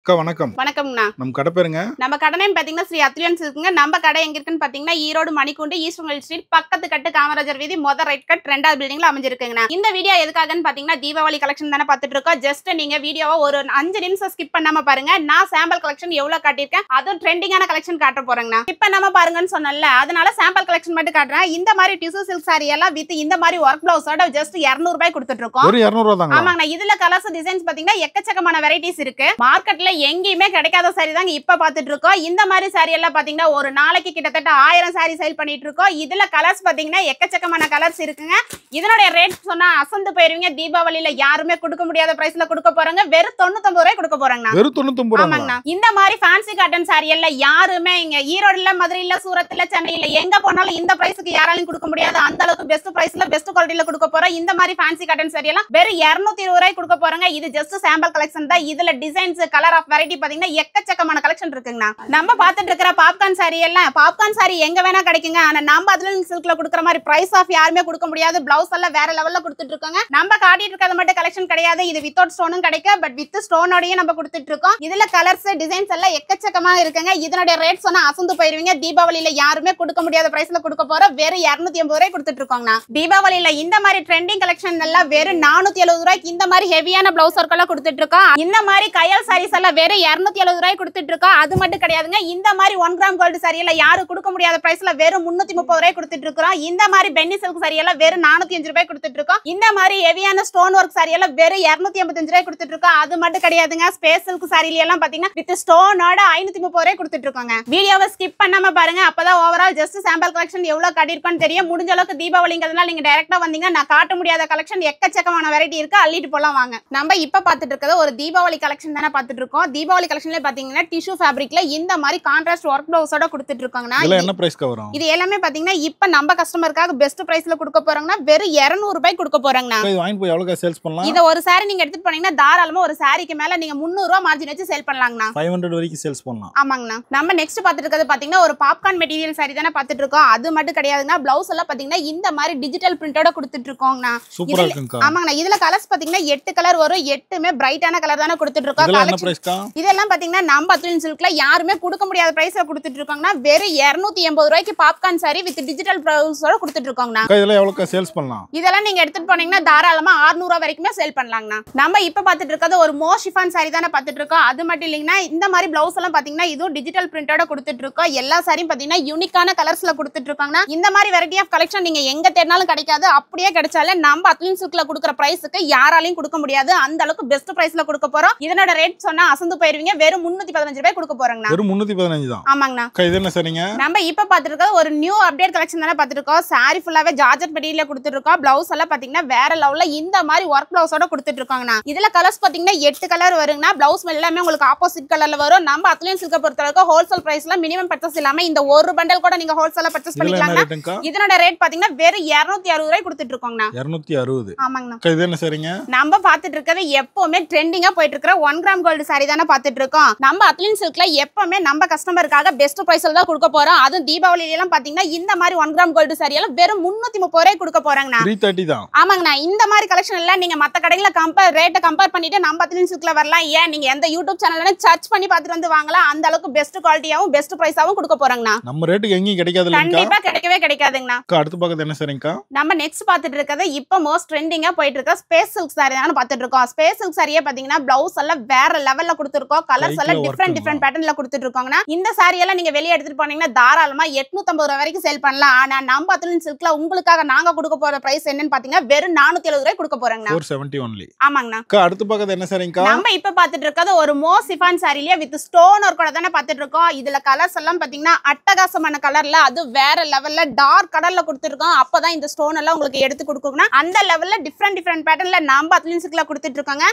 அக்கா வணக்கம். வணக்கம்ண்ணா. நம்ம கடை பேருங்க? நம்ம கடை நேம் பாத்தீங்கன்னா ஸ்ரீ அத்லியன் சில்க்ங்க. நம்ம கடை எங்க இருக்குன்னு பாத்தீங்கன்னா ஈரோடு மணிக்கூண்டு ஈஸ்வரன் ஸ்ட்ரீட் பக்கத்து கட்டு காமராஜர் வீதி மொத ரைட் கட் 2வது பில்டிங்ல அமைஞ்சிருக்குங்கண்ணா. இந்த வீடியோ எதுக்காகன்னு பாத்தீங்கன்னா தீபாவளி கலெக்ஷன் தானே பாத்துட்டு இருக்கோம். ஜஸ்ட் நீங்க வீடியோவை ஒரு 5 நிமிஷம் ஸ்கிப் பண்ணாம பாருங்க. நான் சாம்பிள் கலெக்ஷன் எவ்வளவு காட்டியிருக்கேன், அதுவும் ட்ரெண்டிங்கான கலெக்ஷன் காட்ட போறேங்கண்ணா. இப்ப நம்ம பாருங்கன்னு சொன்னல, அதனால சாம்பிள் கலெக்ஷன் மட்டும் காட்டுறேன். இந்த மாதிரி டிஷ்யூ சில்க் சாரி எல்லாம் வித் இந்த மாதிரி ஒர்க் பிளவுஸோட ஜஸ்ட் 200 ரூபாய் கொடுத்துட்டு இருக்கோம். வெறும் 200 ரூபாய் தாங்க. ஆமாங்கண்ணா. இதுல கலர்ஸ் டிசைன்ஸ் பாத்தீங்கன்னா எக்கச்சக்கமான வெரைட்டிஸ் இருக்கு. மார்க்கெட்ல எங்கேயுமே கிடைக்காத சாரி தாங்க இப்ப பாத்துட்டு இருக்கோம். இந்த மாதிரி சாரி எல்லாம் பாத்தீங்கன்னா ஒரு நாளைக்கு கிட்டத்தட்ட 1000 சாரி சேல் பண்ணிட்டு இருக்கோம். இதுல கலர்ஸ் பாத்தீங்கன்னா எக்கச்சக்கமான கலர்ஸ் இருக்குங்க. இதனுடைய ரேட் சொன்னா அசந்து போயிருவீங்க. தீபாவளியில யாருமே கொடுக்க முடியாத பிரைஸ்ல கொடுக்க போறாங்க. வெறும் 99 ரூபாய் கொடுக்க போறாங்க. வெறும் 99 ரூபாய். ஆமாங்கண்ணா. இந்த மாதிரி ஃபேன்சி காட்டன் சாரி எல்லாம் யாருமே இங்க ஈரோடுல, மதுரையில, சூரத்ல, சென்னையில எங்க போனாலும் இந்த பிரைஸ்க்கு யாராலையும் கொடுக்க முடியாது. அந்த அளவுக்கு பெஸ்ட் பிரைஸ்ல பெஸ்ட் குவாலிட்டில கொடுக்க போறோம். இந்த மாதிரி ஃபேன்சி காட்டன் சாரி எல்லாம் வெறும் 220 ரூபாய் கொடுக்க போறாங்க. இது ஜஸ்ட் சாம்பிள் கலெக்ஷன் தான். இதுல டிசைன்ஸ், கலர் ஆஃப் வெரைட்டி பாத்தீங்கன்னா எக்கச்சக்கமான கலெக்ஷன் இருக்குங்கண்ணா. நம்ம பாத்துட்டு இருக்கிற பாப்கார்ன் சாரி எல்லாம் பாப்கார்ன் சாரி எங்க வேணா கிடைக்குங்க. ஆனா நம்ம அத்லியன் சில்க்ல கொடுக்குற மாதிரி பிரைஸ் ஆஃப் யாருமே கொடுக்க முடியாது. பிளவுஸ் எல்லாம் வேற லெவல்ல கொடுத்துட்டு இருக்காங்க. நம்ம காட்டிட்டு இருக்கிறது மட்டும் கலெக்ஷன் கிடையாது. இது வித்தவுட் ஸ்டோனும் கிடைக்கும், பட் வித் ஸ்டோனோடயே நம்ம கொடுத்துட்டு இருக்கோம். இதுல கலர்ஸ், டிசைன்ஸ் எல்லாம் எக்கச்சக்கமா இருக்குங்க. இதனுடைய ரேட் சொன்னா அசந்து போயிருவீங்க. தீபாவளியில யாருமே கொடுக்க முடியாத பிரைஸ்ல கொடுக்க போற வெறும் 280 ரூபாய் கொடுத்துட்டு இருக்கோங்கண்ணா. தீபாவளியில இந்த மாதிரி ட்ரெண்டிங் கலெக்ஷன் எல்லாம் வெறும் 470 ரூபாய்க்கு இந்த மாதிரி ஹெவியான பிளவுஸ் ஒர்க் எல்லாம் கொடுத்துட்டு இருக்கோம். இந்த மாதிரி கையால் சாரீஸ் எல்லாம் வெறும் 270 ரூபாய் கொடுத்துட்டு இருக்கோம். அது மட்டும் கிடையாதுங்க. இந்த மாதிரி 1 கிராம் கோல்டு சாரி எல்லாம் யாரும் கொடுக்க முடியாத பிரைஸ்ல வெறும் 330 ரூபாய் கொடுத்துட்டு இருக்கோம். இந்த மாதிரி பென்னி சில்க் சாரி எல்லாம் வெறும் 405 ரூபாய் கொடுத்துட்டு இருக்கோம். இந்த மாதிரி ஹெவியான ஸ்டோன் ஒர்க் சாரி எல்லாம் வெறும் 285 ரூபாய் கொடுத்துட்டு இருக்கோம். அது மட்டும் கிடையாதுங்க. ஸ்பேஸ் சில்க் சாரில எல்லாம் பாத்தீங்கன்னா வித் ஸ்டோனோட 530 ரூபாய் கொடுத்துட்டு இருக்காங்க. வீடியோவை ஸ்கிப் பண்ணாம பாருங்க. அப்பதான் ஓவரால் ஜஸ்ட் சாம்பிள் கலெக்ஷன் எவ்வளவு காட்டியிருக்கோன்னு தெரியும். முடிஞ்ச அளவுக்கு தீபாவளிங்கிறதுனால நீங்க டைரக்டா வந்தீங்கன்னா நான் காட்ட முடியாத கலெக்ஷன் எக்கச்சக்கமான வெரைட்டி இருக்கு. அள்ளிட்டு போலாம் வாங்க. நம்ம இப்ப பாத்துட்டு இருக்கிறது ஒரு தீபாவளி கலெக்ஷன் தானே பாத்துட்டு இருக்கோம். தீபாவளி கலெக்ஷன்ல பாத்தீங்கன்னா டிஷ்யூ ஃபேப்ரிக்ல இந்த மாதிரி கான்ட்ராஸ்ட் ஒர்க் பிளவுஸோட கொடுத்துட்டு இருக்காங்கண்ணா. இதெல்லாம் என்ன பிரைஸ்க்கு வரும்? இது எல்லாமே பாத்தீங்கன்னா இப்ப நம்ம கஸ்டமருக்காக பெஸ்ட் பிரைஸ்ல கொடுக்க போறாங்கன்னா வெறும் 200 ரூபாய் கொடுக்க போறாங்கண்ணா. இது வாங்கி போய் எவ்வளவுக்கு சேல்ஸ் பண்ணலாம்? இத ஒரு சாரி நீங்க எடுத்துட்டு போனீங்கன்னா தாராளமா ஒரு சாரிக்கு மேல நீங்க 300 ரூபாய் மார்ஜின் வச்சு சேல் பண்ணலாங்கண்ணா. 500 வரைக்கும் சேல்ஸ் பண்ணலாம். ஆமாங்கண்ணா. நம்ம நெக்ஸ்ட் பாத்துட்டு இருக்கிறது பாத்தீங்கன்னா ஒரு பாப்கார்ன் மெட்டீரியல் சாரி தானே பாத்துட்டு இருக்கோம். அது மட்டும் கிடையாதுங்க. பிளவுஸ் எல்லாம் பாத்தீங்கன்னா இந்த மாதிரி டிஜிட்டல் பிரிண்டோட கொடுத்துட்டு இருக்கோங்கண்ணா. சூப்பரா இருக்குங்க. ஆமாங்கண்ணா. இதுல கலர்ஸ் பாத்தீங்கன்னா 8 கலர் வரும். 8மே பிரைட்டான கலர் தானே கொடுத்துட்டு இருக்கோம். இதெல்லாம் பாத்தீங்கன்னா நம்ம அத்லியன் சில்க்ல யாருமே கொடுக்க முடியாத பிரைஸ்ல கொடுத்துட்டு இருக்கோங்கண்ணா. வெறும் 280 ரூபாய்க்கு பாப்கார்ன் சாரி வித் டிஜிட்டல் பிளவுஸோட கொடுத்துட்டு இருக்கோங்கண்ணா. இதெல்லாம் எவ்வளவுக்கு சேல்ஸ் பண்ணலாம்? இதெல்லாம் நீங்க எடுத்துட்டு போனீங்கன்னா தாராளமா 600 ரூபாய் வரைக்குமே சேல் பண்ணலாங்கண்ணா. நம்ம இப்ப பாத்துட்டு இருக்கிறது ஒரு மோ ஷிஃபான் சாரி தானே பாத்துட்டு இருக்கோம். அது மட்டும் இல்லைங்கன்னா இந்த மாதிரி பிளவுஸ் எல்லாம் பாத்தீங்கன்னா இதுவும் டிஜிட்டல் பிரிண்டோட கொடுத்துட்டு இருக்கோம். எல்லா சாரியும் பாத்தீங்கன்னா யூனிக்கான கலர்ஸ்ல கொடுத்துட்டு இருக்காங்கன்னா இந்த மாதிரி வெரைட்டி ஆஃப் கலெக்ஷன் நீங்க எங்க தேடினாலும் கிடைக்காது. அப்படியே கிடைச்சாலே நம்ம அத்லியன் சில்க்ல கொடுக்குற பிரைஸ்க்கு யாராலையும் கொடுக்க முடியாது. அந்த அளவுக்கு பெஸ்ட் பிரைஸ்ல கொடுக்க போறோம். இதனோட ரேட் சொன்னா அசந்து போயிருவீங்க. வெறும் 315 ரூபாய் கொடுக்க போறாங்கண்ணா. வெறும் 315 தான். ஆமாங்கண்ணா. இது என்ன சரிங்க? நம்ம இப்ப பாத்துட்டு இருக்கிறது ஒரு நியூ அப்டேட் கலெக்ஷன் தானே பாத்துட்டு இருக்கோம். சாரி ஃபுல்லாவே ஜார்ஜெட் மெட்டீரியல்ல கொடுத்துட்டு இருக்கோம். பிளவுஸ் எல்லாம் பாத்தீங்கன்னா வேற லெவல்ல இந்த மாதிரி ஒர்க் பிளவுஸோட கொடுத்துட்டு இருக்காங்கண்ணா. இதுல கலர்ஸ் பாத்தீங்கன்னா 8 கலர் வருங்கண்ணா. பிளவுஸ் எல்லாமே உங்களுக்கு ஆப்போசிட் கலர்ல வரும். நம்ம அத்லியன் சில்க பொறுத்தவரைக்கும் ஹோல்சேல் பிரைஸ்ல மினிமம் பர்ச்சேஸ் இல்லாம இந்த ஒரு பண்டல் கூட நீங்க ஹோல்சேலா பர்ச்சேஸ் பண்ணிக்கலாம்னா இதனோட ரேட் பாத்தீங்கன்னா வெறும் 260 ரூபாய் கொடுத்துட்டு இருக்கோங்கண்ணா. 260. ஆமாங்கண்ணா. இது என்ன சரிங்க? நம்ம பாத்துட்டு இருக்கிறது எப்பவுமே ட்ரெண்டிங்கா போயிட்டு இருக்கிற 1 கிராம் கோல்டு சாரி தானே பாத்துட்டு இருக்கோம். நம்ம அத்லியன் சில்க்ல எப்பவுமே நம்ம கஸ்டமருக்காக பெஸ்ட் பிரைஸ்ல தான் கொடுக்க போறோம். அதுவும் தீபாவளியில எல்லாம் பாத்தீங்கன்னா இந்த மாதிரி 1 கிராம் கோல்டு சாரி எல்லாம் வெறும் 330 ரூபாய் கொடுக்க போறாங்கண்ணா. 330 தான். ஆமாங்கண்ணா. இந்த மாதிரி கலெக்ஷன் எல்லாம் நீங்க மத்த கடையில ரேட்டை கம்பேர் பண்ணிட்டு நம்ம அத்லியன் சில்க்ல வரலாம். ஏன் நீங்க எந்த யூடியூப் சேனல்ல சர்ச் பண்ணி பார்த்துட்டு வந்து வாங்கலாம். அந்த அளவுக்கு பெஸ்ட் குவாலிட்டியாவும் பெஸ்ட் பிரைஸாவும் கொடுக்க போறாங்கண்ணா. நம்ம ரேட்டுக்கு எங்கேயும் கிடைக்காது. கண்டிப்பா கிடைக்கவே கிடைக்காதுங்கண்ணா. அடுத்து பார்க்கிறது என்ன சரிங்கக்கா? நம்ம நெக்ஸ்ட் பாத்துட்டு இருக்கிறது இப்ப மோஸ்ட் ட்ரெண்டிங்கா போயிட்டு இருக்க ஸ்பேஸ் சில்க் சாரி தான் பாத்துட்டு இருக்கோம். ஸ்பேஸ் சில்க் சாரியே பாத்தீங்கன்னா பிளவுஸ் எல்லாம் வேற லெவல்ல கொடுத்துருக்கோம். கலர்ஸ் எல்லாம் டிஃபரெண்ட் பேட்டர்ன்ல கொடுத்துட்டு இருக்கோங்கண்ணா. இந்த சாரி எல்லாம் நீங்க வெளியே எடுத்துட்டு போனீங்கன்னா தாராளமா 850 ரூபாய் வரைக்கும் சேல் பண்ணலாம். ஆனா நம்ம அத்லியன் சில்க்ல உங்களுக்காக நாங்க கொடுக்க போற பிரைஸ் என்னன்னு பாத்தீங்கன்னா வெறும் 470 ரூபாய் கொடுக்க போறாங்கண்ணா. 470 only. ஆமாங்கண்ணா. அடுத்து பார்க்கிறது என்ன சரிங்கக்கா? நம்ம இப்ப பாத்துட்டு இருக்கிறது ஒரு மோ ஷிஃபான் சாரில வித் ஸ்டோன் ஒர்க்கோட தானே பாத்துட்டு இருக்கோம். இதுல கலர்ஸ் எல்லாம் பாத்தீங்கன்னா அட்டகாசமான கலர்ல அது வேற லெவல்ல டார்க் கலர்ல கொடுத்துருக்கோம். அப்பதான் இந்த ஸ்டோன் எல்லாம் உங்களுக்கு எடுத்து கொடுக்கும்னா அந்த லெவல்ல டிஃபரெண்ட் பேட்டர்ன்ல நம்ம அத்லியன் சில்க்ல கொடுத்துட்டு இருக்காங்க.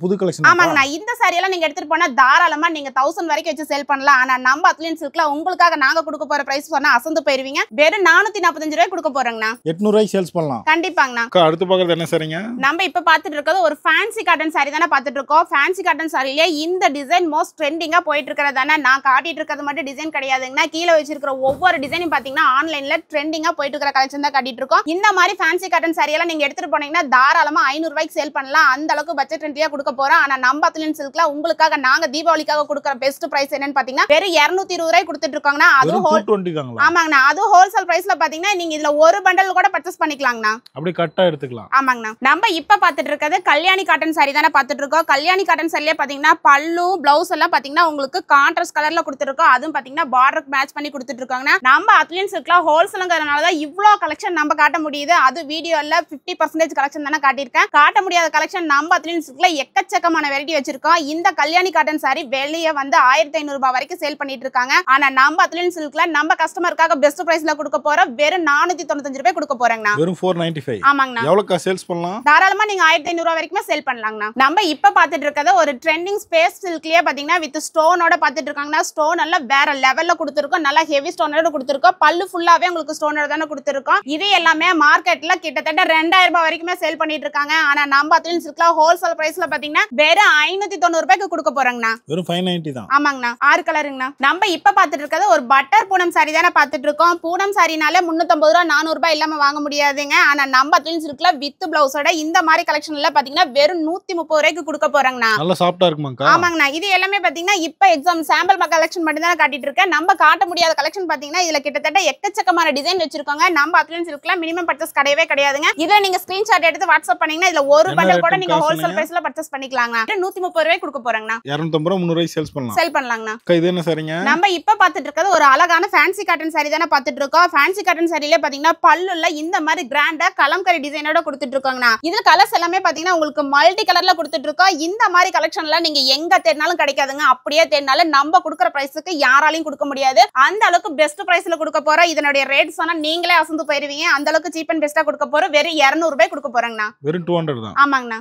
புது கலெக்ஷன். ஆமாங்கண்ணா. இந்த சாரி எல்லாம் நீங்க எடுத்துட்டு போனா தாராளமா நீங்க 1000 வரைக்கும் வச்சு சேல் பண்ணலாம். ஆனா நம்ம அத்லியன் சில்க்ல உங்களுக்காக நாங்க கொடுக்க போற பிரைஸ் சொன்னா அசந்து போயிருவீங்க. வெறும் 445 ரூபாய் கொடுக்க போறாங்கண்ணா. 800 ரூபாய் சேல்ஸ் பண்ணலாம். கண்டிப்பாங்கண்ணா. அடுத்து பார்க்கிறது என்ன சரிங்க? நம்ம இப்ப பாத்துட்டு இருக்கிறது ஒரு ஃபேன்சி காட்டன் சாரி தானே பாத்துட்டு இருக்கோம். ஃபேன்சி காட்டன் சாரில இந்த டிசைன் மோஸ்ட் ட்ரெண்டிங்கா போயிட்டு இருக்கிறது தானே. நான் காட்டிட்டு இருக்கிறது மட்டும் டிசைன் கிடையாதுங்கண்ணா. கீழே வச்சிருக்கிற ஒவ்வொரு டிசைனும் பாத்தீங்கன்னா ஆன்லைன்ல ட்ரெண்டிங்கா போயிட்டு இருக்கிற கலெக்ஷன் தான் காட்டிட்டு இருக்கோம். இந்த மாதிரி ஃபேன்சி காட்டன் சாரி எல்லாம் நீங்க எடுத்துட்டு போனீங்கன்னா தாராளமா 500 ரூபாய்க்கு சேல் பண்ணலாம். அந்த அளவுக்கு பட்ஜெட் ட்ரெண்டியா கொடுக்க போறோம். ஆனா நம்ம அத்லியன் சில்க்ல உங்களுக்காக நாங்க தீபாவளிக்காக கொடுக்குற பெஸ்ட் பிரைஸ் என்னன்னு பாத்தீங்கன்னா வெறும் 220 ரூபாய் கொடுத்துட்டு இருக்காங்கண்ணா. அதுவும் 220 தாங்களா? ஆமாங்கண்ணா, அதுவும் ஹோல்சேல் பிரைஸ்ல பாத்தீங்கன்னா நீங்க இதுல ஒரு பண்டல் கூட பர்ச்சேஸ் பண்ணிக்கலாங்கண்ணா. அப்படியே கட்டா எடுத்துக்கலாம். ஆமாங்கண்ணா. நம்ம இப்ப பாத்துட்டு இருக்கிறது கல்யாணி காட்டன் சாரி தானே பாத்துட்டு இருக்கோம். கல்யாணி காட்டன் சாரிலே பாத்தீங்கன்னா பல்லு பிளவுஸ் எல்லாம் பாத்தீங்கன்னா உங்களுக்கு கான்ட்ராஸ்ட் கலர்ல கொடுத்துருக்கோம். அதுவும் பாத்தீங்கன்னா பார்டருக்கு மேட்ச் பண்ணி கொடுத்துட்டு இருக்காங்க. நம்ம அத்லியன் சில்க்லாம் ஹோல்சேல்ங்கிறதுனாலதான் இவ்வளவு கலெக்ஷன் நம்ம காட்ட முடியுது. அது வீடியோல 50% கலெக்ஷன் தானே காட்டியிருக்கேன். காட்ட முடியாத கலெக்ஷன் நம்ம அத்லியன் சில்க்ல எக்கச்சக்கமான வெரைட்டி வச்சிருக்கோம். இந்த கல்யாணி காட்டன் சாரி வெளியே வந்து 1500 ரூபாய் வரைக்கும் சேல் பண்ணிட்டு இருக்காங்க. ஆனா நம்ம அத்லியன் சில்க்ல நம்ம கஸ்டமருக்காக பெஸ்ட் பிரைஸ்ல கொடுக்க போறோம். வெறும் 495 ரூபாய் கொடுக்க போறேங்கண்ணா. வெறும் 495. ஆமாங்கண்ணா. எவ்வளவுக்கா சேல்ஸ் பண்ணலாம்? தாராளமா நீங்க 1500 ரூபாய் வரைக்கும் சேல் பண்ணலாங்கண்ணா. நம்ம இப்ப பாத்துட்டு இருக்கிறது ஒரு ட்ரெண்டிங் ஸ்பேஸ் சில்க்லயே பாத்தீங்கன்னா வித் ஸ்டோனோட பாத்துட்டு இருக்காங்கன்னா ஸ்டோன் எல்லாம் வேற லெவல்ல கொடுத்துருக்கோம். நல்லா ஹெவி ஸ்டோனோட கொடுத்துருக்கோம். பல்லு ஃபுல்லாவே உங்களுக்கு ஸ்டோனோட தானே கொடுத்துருக்கோம். இது எல்லாமே மார்க்கெட்ல கிட்டத்தட்ட 2000 ரூபாய் வரைக்குமே சேல் பண்ணிட்டு இருக்காங்க. ஆனா நம்ம அத்லியன் சில்க்ல ஹோல்சேல் பிரைஸ்ல பாத்தீங்கன்னா வெறும் 590 ரூபாய்க்கு கொடுக்க போறாங்கண்ணா. வெறும் 590 தான். ஆமாங்கண்ணா. 6 கலருங்கண்ணா. நம்ம இப்ப பாத்துட்டு இருக்கிறது ஒரு பட்டர் பூனம் சாரி தானே பாத்துட்டு இருக்கோம். பூனம் சாரினாலே 350 ரூபாய் 400 ரூபாய் இல்லாம வாங்க முடியாதுங்க. ஆனா நம்ம அத்லியன் சில்க்ல வித் பிளவுஸோட இந்த மாதிரி கலெக்ஷன்ல பாத்தீங்கன்னா வெறும் 130 ரூபாய்க்கு கொடுக்க போறாங்கண்ணா. நல்ல சாஃப்ட்டா இருக்குமாக்கா? ஆமாங்கண்ணா. இது எல்லாமே பாத்தீங்கன்னா இப்ப எக்ஸாம் சாம்பிள் கலெக்ஷன் மட்டும் தான் காட்டிட்டு இருக்கேன். நம்ம காட்ட முடியாத கலெக்ஷன் பாத்தீங்கன்னா இதுல கிட்டத்தட்ட எக்கச்சக்கமான டிசைன் வச்சிருக்காங்க. நம்ம அத்லியன் சில்க்ல மினிமம் பர்ச்சேஸ் கிடையவே கிடையாதுங்க. இதுல நீங்க ஸ்கிரீன்ஷாட் எடுத்து வாட்ஸ்அப் பண்ணீங்கன்னா இதுல ஒரு பண்டல் கூட நீங்க ஹோல்சேல் பிரைஸ்ல பர்ச்சேஸ் பண்ணிக்கலாங்க. 130 ரூபாய் கொடுக்க போறாங்கண்ணா. 250 ரூபாய் 300 ரூபாய் சேல்ஸ் பண்ணலாம். சேல் பண்ணலாங்கண்ணா. இது என்ன சரிங்க? நம்ம இப்ப பாத்துட்டு இருக்கிறது ஒரு அழகான ஃபேன்சி காட்டன் சாரி தானே பாத்துட்டு இருக்கோம். ஃபேன்சி காட்டன் சாரியிலே பாத்தீங்கன்னா பல்லுல இந்த மாதிரி கிராண்டா கலம்கரி டிசைனோட கொடுத்துட்டு இருக்காங்கண்ணா. இதுல கலர்ஸ் எல்லாமே பாத்தீங்கன்னா உங்களுக்கு மல்டி கலர்ல கொடுத்துட்டு இருக்கோம். இந்த மாதிரி கலெக்ஷன்ல நீங்க எங்க தேடினாலும் கிடைக்காதுங்க. அப்படியே தேடினாலும் நம்ம கொடுக்குற பிரைஸுக்கு யாராலையும் கொடுக்க முடியாது. அந்த அளவுக்கு பெஸ்ட் பிரைஸ்ல கொடுக்க போறோம். இதனுடைய ரேட் சொன்னா நீங்களே அசந்து போயிருவீங்க. அந்த அளவுக்கு சீப் அண்ட் பெஸ்டா கொடுக்க போறோம். வெறும் 200 ரூபாய் கொடுக்க போறாங்கண்ணா. வெறும் 200 தான். ஆமாங்கண்ணா.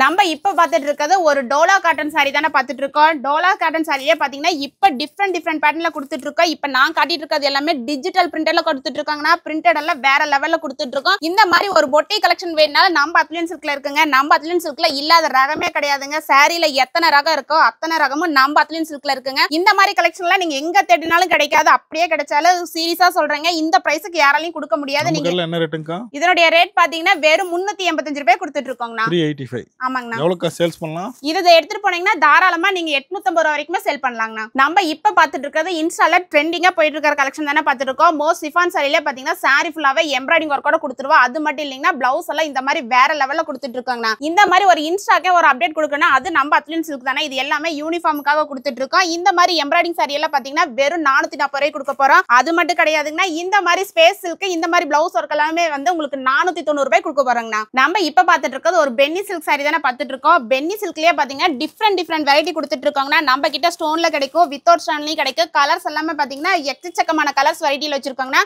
நம்ம இப்ப பாத்துட்டு இருக்கிறது ஒரு டோலா காட்டன் சாரி தானே பாத்துட்டு இருக்கோம். டோலா காட்டன் சாரியே பாத்தீங்கன்னா இப்ப டிஃப்ரெண்ட் பேட்டர்ன்ல கொடுத்துட்டு இருக்கோம். இப்ப நான் காட்டிட்டு இருக்கிறது எல்லாமே டிஜிட்டல் பிரிண்டர்ல கொடுத்துட்டு இருக்காங்கன்னா பிரிண்டட் எல்லாம் வேற லெவல்ல கொடுத்துட்டு இருக்கோம். இந்த மாதிரி ஒரு பொட்டி கலெக்ஷன் வேணும்னாலும் நம்ம அத்லியன் சில்க்ல இருக்குங்க. நம்ம அத்லியன் சில்க்ல இல்லாத ரகமே கிடையாதுங்க. சாரியில எத்தனை ரகம் இருக்கோ அத்தனை ரகமும் நம்ம அத்லியன் சில்க்ல இருக்குங்க. இந்த மாதிரி கலெக்ஷன்லாம் நீங்க எங்க தேடினாலும் கிடைக்காது. அப்படியே கிடைச்சாலும் சீரியஸா சொல்றேங்க இந்த பிரைஸ்க்கு யாராலையும் கொடுக்க முடியாது. நீங்க என்ன ரேட்டுங்கா? இதனுடைய ரேட் பாத்தீங்கன்னா வெறும் 385 ரூபாய் கொடுத்துட்டு இருக்கோங்கண்ணா. 385. ஆமாங்கண்ணா. எவ்வளவுக்கு சேல்ஸ் பண்ணலாம்? இதை எடுத்துட்டு போனீங்கன்னா தாராளமா நீங்க 850 ரூபாய் வரைக்கும் சேல் பண்ணலாங்கண்ணா. நம்ம இப்ப பாத்துட்டு இருக்கிறது இன்ஸ்டால ட்ரெண்டிங்கா போயிட்டு இருக்கிற கலெக்ஷன் தானே பாத்துட்டு இருக்கோம். மோஸ்ட் சிஃபான் சாரியில பாத்தீங்கன்னா சாரி ஃபுல்லாவே எம்ப்ராய்டிங் ஒர்க்கோட கொடுத்துருவா. அது மட்டும் இல்லைங்கன்னா பிளவுஸ் எல்லாம் இந்த மாதிரி வேற லெவல்ல கொடுத்துட்டு இருக்காங்கண்ணா. இந்த மாதிரி ஒரு இன்ஸ்டாக்கே ஒரு அப்டேட் கொடுக்கணும். அது நம்ம அத்லியன் சில்க் தானே. இது எல்லாமே யூனிஃபார்முக்காக கொடுத்துட்டு இருக்கோம். இந்த மாதிரி எம்ப்ராய்டிங் சாரி எல்லாம் பாத்தீங்கன்னா வெறும் 440 ரூபாய் கொடுக்க போறோம். அது மட்டும் கிடையாதுங்கன்னா இந்த மாதிரி ஸ்பேஸ் சில்க் இந்த மாதிரி பிளவுஸ் ஒர்க் எல்லாமே வந்து உங்களுக்கு 490 ரூபாய் கொடுக்க போறாங்கண்ணா. நம்ம இப்ப பாத்துட்டு இருக்கிறது ஒரு பென்னி சில்க் சாரி தானே பாத்துட்டு இருக்கோம். பென்னி சில்க்லயே பாத்தீங்கன்னா டிஃப்ரெண்ட் வெரைட்டி கொடுத்துட்டு இருக்காங்கன்னா நம்ம கிட்ட ஸ்டோன்ல கிடைக்கும், வித்தவுட் ஸ்டோன்லயும் கிடைக்கும். கலர்ஸ் எல்லாமே பாத்தீங்கன்னா எக்கச்சக்கமான கலர்ஸ் வெரைட்டில வச்சிருக்காங்கன்னா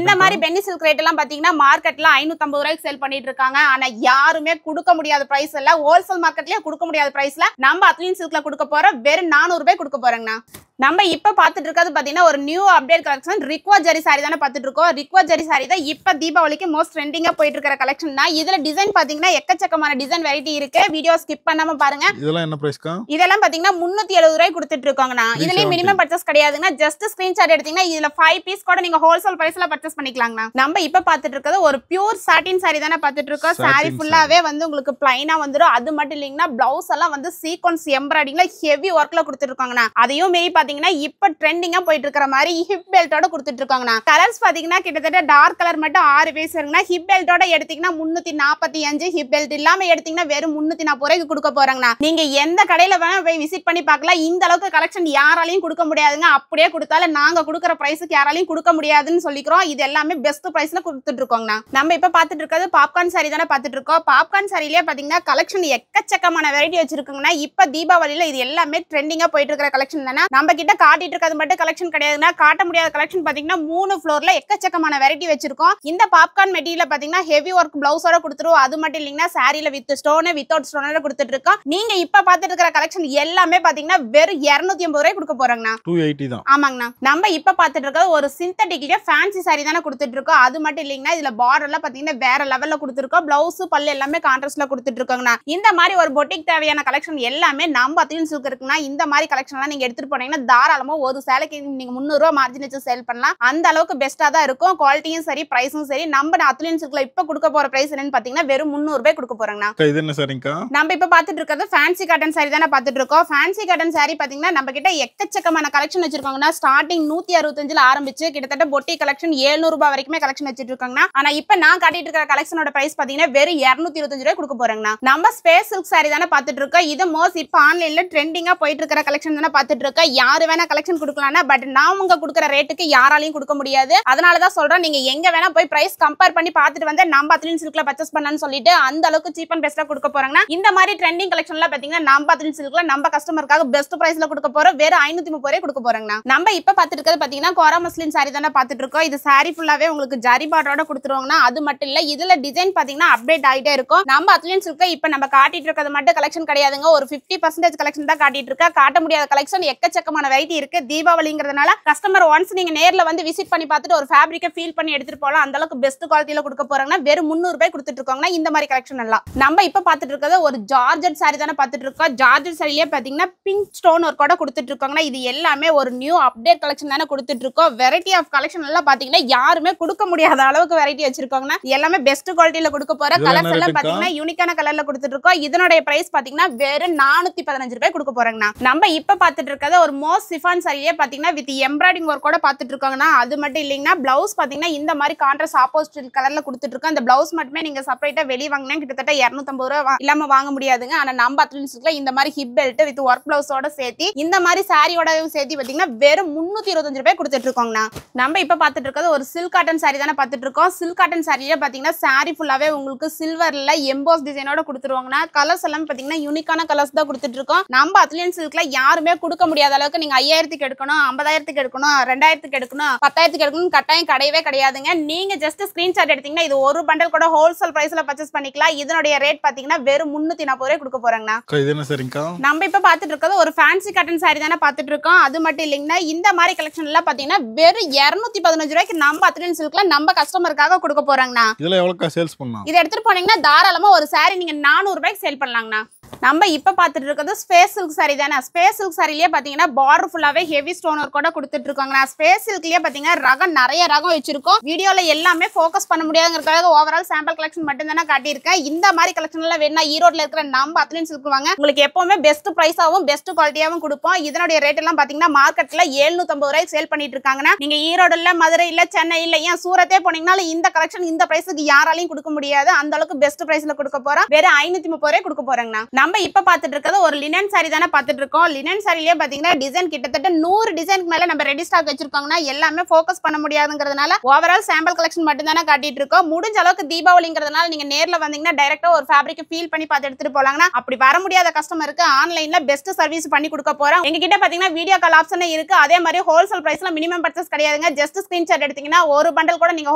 இந்த மாதிரி பென்னி சில்க் ரேட் எல்லாம் பாத்தீங்கன்னா மார்க்கெட்ல 550 ரூபாய்க்கு சேல் பண்ணிட்டு இருக்காங்க. ஆனா யாருமே கொடுக்க முடியாத பிரைஸ் இல்ல. ஹோல்சேல் மார்க்கெட்லயே கொடுக்க முடியாத பிரைஸ்ல நம்ம அத்லியன் சில்க்ல கொடுக்க போறோம். வெறும் 400 ரூபாய் கொடுக்க போறோங்கண்ணா. நம்ம இப்ப பாத்துட்டு இருக்கிறது பாத்தீங்கன்னா ஒரு நியூ அப்டேட் கலெக்ஷன் ரிக்வா ஜரி சாரி தானே பாத்துட்டு இருக்கோம். ரிக்வா ஜரி சாரி தான் இப்ப தீபாவளிக்கு மோஸ்ட் ட்ரெண்டிங்கா போயிட்டு இருக்கிற கலெக்ஷன் தான். இதுல டிசைன் பாத்தீங்கன்னா எக்கச்சக்கமான டிசைன் வெரைட்டி இருக்கு. வீடியோ ஸ்கிப் பண்ணாம பாருங்க. இதெல்லாம் என்ன பிரைஸ்க்கா? இதெல்லாம் பாத்தீங்கன்னா 370 ரூபாய் கொடுத்துட்டு இருக்காங்கண்ணா. இதுலயே மினிமம் பர்ச்சேஸ் கிடையாதுங்க. ஜஸ்ட் ஸ்கிரீன்ஷாட் எடுத்தீங்கன்னா இதுல 5 பீஸ் கூட நீங்க ஹோல்சேல் பிரைஸ்ல பர்ச்சேஸ் பண்ணிக்கலாங்கண்ணா. நம்ம இப்ப பாத்துட்டு இருக்கிறது ஒரு பியூர் சாட்டின் சாரி தானே பாத்துட்டு இருக்கோம். சாரி ஃபுல்லாவே வந்து உங்களுக்கு பிளைனா வந்துடும். அது மட்டும் இல்லைங்கன்னா பிளவுஸ் எல்லாம் வந்து சீக்வன்ஸ் எம்ப்ராய்டிங்ல ஹெவி ஒர்க்ல கொடுத்துட்டு இருக்காங்கண்ணா. அதையும் மீறி பாத்தீங்கன்னா இப்ப ட்ரெண்டிங்கா போயிட்டு இருக்கிற மாதிரி ஹிப் பெல்ட்டோட கொடுத்துட்டு இருக்காங்கண்ணா. கலர்ஸ் பாத்தீங்கன்னா கிட்டத்தட்ட டார்க் கலர் மட்டும் 6 பீஸ் இருக்குன்னா ஹிப் பெல்ட்டோட எடுத்தீங்கன்னா 345, ஹிப் பெல்ட் இல்லாம எடுத்தீங்கன்னா வெறும் 340 ரூபாய்க்கு கொடுக்க போறாங்கண்ணா. நீங்க எந்த கடையில வேணா போய் விசிட் பண்ணி பார்க்கலாம். இந்த அளவுக்கு கலெக்ஷன் யாராலையும் கொடுக்க முடியாதுங்க. அப்படியே கொடுத்தாலும் நாங்க கொடுக்குற பிரைஸுக்கு யாராலையும் கொடுக்க முடியாதுன்னு சொல்லிக்கிறோம். இது எல்லாமே பெஸ்ட் பிரைஸ்ல கொடுத்துட்டு இருக்கோங்கண்ணா. நம்ம இப்ப பாத்துட்டு இருக்கிறது பாப்கார்ன் சாரி தானே பாத்துட்டு இருக்கோம். பாப்கார்ன் சாரிலேயே பாத்தீங்கன்னா கலெக்ஷன் எக்கச்சக்கமான வெரைட்டி வச்சிருக்குங்கன்னா இப்ப தீபாவளியில இது எல்லாமே ட்ரெண்டிங்கா போயிட்டு இருக்கிற கலெக்ஷன் தானே. நம்ம கிட்ட காட்டிட்டு இருக்கிறது மட்டும் கலெக்ஷன் கிடையாதுன்னா காட்ட முடியாத கலெக்ஷன் பாத்தீங்கன்னா 3 ஃப்ளோர்ல எக்கச்சக்கமான வெரைட்டி வச்சிருக்கோம். இந்த பாப்கார்ன் மெட்டீரியல் பாத்தீங்கன்னா ஹெவி ஒர்க் பிளவுஸோட கொடுத்துருவோம். அது மட்டும் இல்லைங்கன்னா சாரியில வித் ஸ்டோன் வித்தவுட் ஸ்டோனோட கொடுத்துட்டு இருக்கோம். நீங்க இப்ப பாத்துட்டு இருக்கிற கலெக்ஷன் எல்லாமே பாத்தீங்கன்னா வெறும் 280 ரூபாய் கொடுக்க போறாங்கண்ணா. 280 தான். ஆமாங்கண்ணா. நம்ம இப்ப பாத்துட்டு இருக்கிறது ஒரு சிந்தட்டிக்லயே ஃபேன்சி சாரி தானே கொடுத்துட்டு இருக்கோம். அது மட்டும் இல்லைங்கன்னா இதுல பார்டர்ல பாத்தீங்கன்னா வேற லெவல்ல கொடுத்துருக்கோம். பிளவுஸ் பல்லு எல்லாமே கான்ட்ராஸ்ட்ல கொடுத்துட்டு இருக்காங்கண்ணா. இந்த மாதிரி ஒரு பொட்டிக் தேவையான கலெக்ஷன் எல்லாமே நம்ம அத்லியன் சில்க் இருக்குன்னா இந்த மாதிரி கலெக்ஷன் எல்லாம் நீங்க எடுத்துட்டு போனீங்கன்னா தாராளமா ஒரு சேலைக்கு நீங்க 300 ரூபாய் மார்ஜின் வச்சு சேல் பண்ணலாம். அந்த அளவுக்கு பெஸ்டா தான் இருக்கும். குவாலிட்டியும் சரி, பிரைஸும் சரி. நம்ம அத்லின் சில்க்ல இப்ப கொடுக்க போற பிரைஸ் என்னன்னு பாத்தீங்கன்னா வெறும் 300 ரூபாய் கொடுக்க போறோம்னா. இது என்ன சரிங்கக்கா? நம்ம இப்ப பாத்துட்டு இருக்கிறது ஃபேன்சி காட்டன் சாரி தானே பாத்துட்டு இருக்கோம். ஃபேன்சி காட்டன் சாரி பாத்தீங்கன்னா நம்ம கிட்ட எக்கச்சக்கமான கலெக்ஷன் வச்சிருக்காங்கன்னா ஸ்டார்டிங் 165ல ஆரம்பிச்சு கிட்டத்தட்ட பொட்டி கலெக்ஷன் 700 ரூபாய் வரைக்குமே கலெக்ஷன் வச்சிட்டு இருக்காங்கன்னா. ஆனா இப்ப நான் காட்டிட்டு இருக்கிற கலெக்ஷனோட பிரைஸ் பாத்தீங்கன்னா வெறும் 225 ரூபாய் கொடுக்க போறேங்கண்ணா. நம்ம ஸ்பேஸ் சில்க் சாரி தானே பாத்துட்டு இருக்கோம். இது மோஸ்ட் இப்ப ஆன்லைன்ல ட்ரெண்டிங்கா போயிட்டு இருக்கிற கலெக்ஷன் தானே பாத்துட்டு இருக்கோம். யாரு வேணா கலெக்ஷன் கொடுக்கலாம்னா பட் நான் உங்க கொடுக்குற ரேட்டுக்கு யாராலையும் கொடுக்க முடியாது. அதனாலதான் சொல்றேன் நீங்க எங்க வேணா போய் பிரைஸ் கம்பேர் பண்ணி பாத்துட்டு வந்து நம்ம அத்லின் சில்க்ல பர்ச்சேஸ் பண்ணலாம்னு சொல்லிட்டு அந்த அளவுக்கு சீப் அண்ட் பெஸ்டா கொடுக்க போறாங்கன்னா. இந்த மாதிரி ட்ரெண்டிங் கலெக்ஷன்ல பாத்தீங்கன்னா நம்ம அத்லின் சில்க்ல நம்ம கஸ்டமருக்காக பெஸ்ட் பிரைஸ்ல கொடுக்க போறோம். வெறும் 530 ரூபாய் கொடுக்க போறாங்கண்ணா. நம்ம இப்ப பாத்துட்டு இருக்கிறது பாத்தீங்கன்னா கோரா மஸ்லின் சாரி தானே பாத்துட்டு இருக்கோம். இது சாரி ஃபுல்லாவே உங்களுக்கு ஜரி பார்டரோட கொடுத்துருவாங்கன்னா. அது மட்டும் இல்ல இதுல டிசைன் பாத்தீங்கன்னா அப்டேட் ஆயிட்டே இருக்கும். நம்ம அத்லின் சில்க் இப்ப நம்ம காட்டிட்டு இருக்கிறது மட்டும் கலெக்ஷன் கிடையாதுங்க. ஒரு 50% கலெக்ஷன் தான் காட்டிட்டு இருக்கா. காட்ட முடியாத கலெக்ஷன் எக்கச்சக்கமான வெரைட்டி இருக்கு. தீபாவளிங்கிறதுனால கஸ்டமர் ஒன்ஸ் நீங்க நேர்ல வந்து விசிட் பண்ணி பார்த்துட்டு ஒரு ஃபேப்ரிக்கை ஃபீல் பண்ணி எடுத்துட்டு போலாம். அந்த அளவுக்கு பெஸ்ட் குவாலிட்டியில கொடுக்க போறாங்கன்னா வெறும் 300 ரூபாய் கொடுத்துட்டு இருக்காங்கன்னா இந்த மாதிரி கலெக்ஷன் எல்லாம். நம்ம இப்ப பாத்துட்டு இருக்கிறது ஒரு ஜார்ஜெட் சாரி தானே பாத்துட்டு இருக்கோம். ஜார்ஜெட் சாரியே பாத்தீங்கன்னா பிங்க் ஸ்டோன் ஒர்க்கோட கொடுத்துட்டு இருக்காங்கன்னா. இது எல்லாமே ஒரு நியூ அப்டேட் கலெக்ஷன் தானே கொடுத்துட்டு இருக்கோம். வெரைட்டி ஆஃப் கலெக்ஷன் எல்லாம் பாத்தீங்கன்னா யாருமே கொடுக்க முடியாத அளவுக்கு வெரைட்டி வச்சிருக்காங்கன்னா. எல்லாமே பெஸ்ட் குவாலிட்டியில கொடுக்க போற கலர்ஸ் எல்லாம் பாத்தீங்கன்னா யூனிக்கான கலர்ல கொடுத்துட்டு இருக்கோம். இதனுடைய பிரைஸ் பாத்தீங்கன்னா வெறும் 415 ரூபாய் கொடுக்க போறாங்கண்ணா. நம்ம இப்ப பாத்துட்டு இருக்கிறது ஒரு மோஸ்ட் சிஃபான் சாரியே பாத்தீங்கன்னா வித் எம்ப்ராய்டிங் ஒர்க்கோட பாத்துட்டு இருக்காங்கன்னா. அது மட்டும் இல்லைங்கன்னா பிளவுஸ் பாத்தீங்கன்னா இந்த மாதிரி கான்ட்ராஸ்ட் ஆப்போசிட் கலர்ல கொடுத்துட்டு இருக்கோம். அந்த பிளவுஸ் மட்டுமே நீங்க செப்பரேட்டா வெளிய வாங்கினா கிட்டத்தட்ட 250 ரூபாய் இல்லாம வாங்க முடியாதுங்க. ஆனா நம்ம அத்லின் சில்க்ல இந்த மாதிரி ஹிப் பெல்ட் வித் ஒர்க் பிளவுஸோட சேர்த்து இந்த மாதிரி சாரியோட சேர்த்து பாத்தீங்கன்னா வெறும் 325 ரூபாய் கொடுத்துட்டு இருக்கோங்கண்ணா. நம்ம இப்ப பாத்துட்டு இருக்கிறது ஒரு சில்க் காட்டன் சாரி தானே பாத்துட்டு இருக்கோம். சில்க் காட்டன் சாரியில பாத்தீங்கன்னா சாரி ஃபுல்லாவே உங்களுக்கு சில்வர்ல எம்போஸ் டிசைனோட கொடுத்துருவாங்கன்னா. கலர்ஸ் எல்லாம் பாத்தீங்கன்னா யூனிக்கான கலர்ஸ் தான் கொடுத்துட்டு இருக்கோம். நம்ம அத்லின் சில்க்ல யாருமே கொடுக்க முடியாத அளவுக்கு நீங்க 5000க்கு எடுக்கணும், 50000க்கு எடுக்கணும், 2000க்கு எடுக்கணும், 10,000க்கு எடுக்கணும் கட்டாயம் கிடையவே கிடையாதுங்க. நீங்க ஜஸ்ட் ஸ்கிரீன்ஷாட் எடுத்தீங்கன்னா இது ஒரு பண்டல் கூட ஹோல்சேல் பிரைஸ்ல பர்ச்சேஸ் பண்ணிக்கலாம். இதனுடைய ரேட் பாத்தீங்கன்னா வெறும் 340 ரூபாய் கொடுக்க போறாங்கண்ணா. இது என்ன சரிங்கக்கா? நம்ம இப்ப பாத்துட்டு இருக்கிறது ஒரு ஃபேன்சி காட்டன் சாரி தானே பாத்துட்டு இருக்கோம். அது மட்டும் இல்லைங்கன்னா இந்த மாதிரி கலெக்ஷன் எல்லாம் பாத்தீங்கன்னா வெறும் 215 ரூபாய்க்கு நம்ம அத்லின் சில்க்ல நம்ம கஸ்டமருக்காக கொடுக்க போறாங்கண்ணா. இதெல்லாம் எவ்வளவுக்கா சேல்ஸ் பண்ணலாம்? இதை எடுத்துட்டு போனீங்கன்னா தாராளமா ஒரு சாரி நீங்க 400 ரூபாய்க்கு சேல் பண்ணலாங்கண்ணா. நம்ம இப்ப பாத்துட்டு இருக்கிறது ஸ்பேஸ் சில்க் சாரி தானே. ஸ்பேஸ் சில்க் சாரிலேயே பாத்தீங்கன்னா பார்டர் ஃபுல்லாவே ஹெவி ஸ்டோன் ஒர்க் கூட கொடுத்துட்டு இருக்காங்க. ஸ்பேஸ் சில்க்லயே பாத்தீங்கன்னா ரகம் நிறைய ரகம் வச்சிருக்கோம். வீடியோல எல்லாமே ஃபோக்கஸ் பண்ண முடியாதுங்கிறதுக்காக ஓவரால் சாம்பிள் கலெக்ஷன் மட்டும் தானே காட்டியிருக்கேன். இந்த மாதிரி கலெக்ஷன் எல்லாம் வேணா ஈரோட்ல இருக்கிற நம்ம அத்லின் சில்க் வாங்க. உங்களுக்கு எப்பவுமே பெஸ்ட் பிரைஸாவும் பெஸ்ட் குவாலிட்டியாவும் கொடுப்போம். இதனுடைய ரேட் எல்லாம் பாத்தீங்கன்னா மார்க்கெட்ல 750 ரூபாய்க்கு சேல் பண்ணிட்டு இருக்காங்கன்னா. நீங்க ஈரோடுல, மதுரையில, சென்னையில, ஏன் சூரத்தே போனீங்கனாலும் இந்த கலெக்ஷன் இந்த பிரைஸுக்கு யாராலையும் கொடுக்க முடியாது. அந்த அளவுக்கு பெஸ்ட் பிரைஸ்ல கொடுக்க போறோம். வெறும் 530 ரூபாய் கொடுக்க போறாங்கண்ணா. நம்ம இப்ப பாத்துட்டு இருக்கிறது ஒரு லினன் சாரி தானே பாத்துட்டு இருக்கோம். லினன் சாரிலேயே பாத்தீங்கன்னா டிசைன் கிட்டத்தட்ட 100 டிசைனுக்கு மேல நம்ம ரெடி ஸ்டாக் வச்சிருக்கோங்கன்னா. எல்லாமே ஃபோக்கஸ் பண்ண முடியாதுங்கிறதுனால ஓவரால் சாம்பிள் கலெக்ஷன் மட்டும் தானே காட்டிட்டு இருக்கோம். முடிஞ்ச அளவுக்கு தீபாவளிங்கிறதுனால நீங்க நேர்ல வந்தீங்கன்னா டைரக்டா ஒரு ஃபேப்ரிக் ஃபீல் பண்ணி பார்த்து எடுத்துட்டு போலாங்கன்னா. அப்படி வர முடியாத கஸ்டமருக்கு ஆன்லைன்ல பெஸ்ட் சர்வீஸ் பண்ணி கொடுக்க போறோம். எங்க கிட்ட பாத்தீங்கன்னா வீடியோ கால் ஆப்ஷன் இருக்கு. அதே மாதிரி ஹோல்சேல் பிரைஸ்ல மினிமம் பர்ச்சேஸ் கிடையாதுங்க. ஜஸ்ட் ஸ்கிரீன்ஷாட் எடுத்தீங்கன்னா ஒரு பண்டல் கூட நீங்க